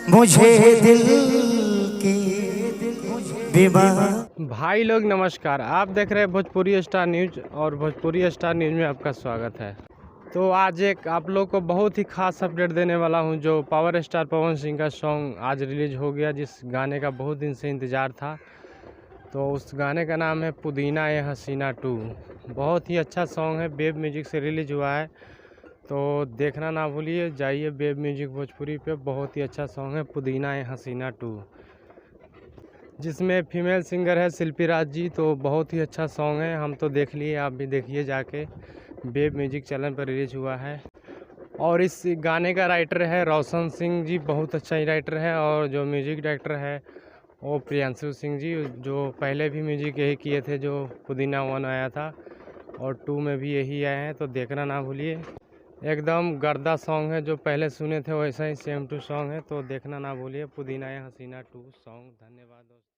मुझे दिल की बीमार। भाई लोग नमस्कार, आप देख रहे हैं भोजपुरी स्टार न्यूज और भोजपुरी स्टार न्यूज में आपका स्वागत है। तो आज एक आप लोग को बहुत ही खास अपडेट देने वाला हूं। जो पावर स्टार पवन सिंह का सॉन्ग आज रिलीज हो गया, जिस गाने का बहुत दिन से इंतज़ार था। तो उस गाने का नाम है पुदीना ये हसीना 2। बहुत ही अच्छा सॉन्ग है, वेब म्यूजिक से रिलीज हुआ है, तो देखना ना भूलिए, जाइए वेब म्यूजिक भोजपुरी पे। बहुत ही अच्छा सॉन्ग है पुदीना ये हसीना 2, जिसमें फीमेल सिंगर है शिल्पी राज जी। तो बहुत ही अच्छा सॉन्ग है, हम तो देख लिए, आप भी देखिए जाके, वेब म्यूजिक चैनल पर रिलीज हुआ है। और इस गाने का राइटर है रोशन सिंह जी, बहुत अच्छा ही राइटर है। और जो म्यूजिक डायरेक्टर है वो प्रियांशु सिंह जी, जो पहले भी म्यूजिक यही किए थे, जो पुदीना 1 आया था और 2 में भी यही आए हैं। तो देखना ना भूलिए, एकदम गर्दा सॉन्ग है, जो पहले सुने थे वैसा ही सेम टू सॉन्ग है। तो देखना ना भूलिए पुदीना ये हसीना 2 सॉन्ग। धन्यवाद दोस्तों।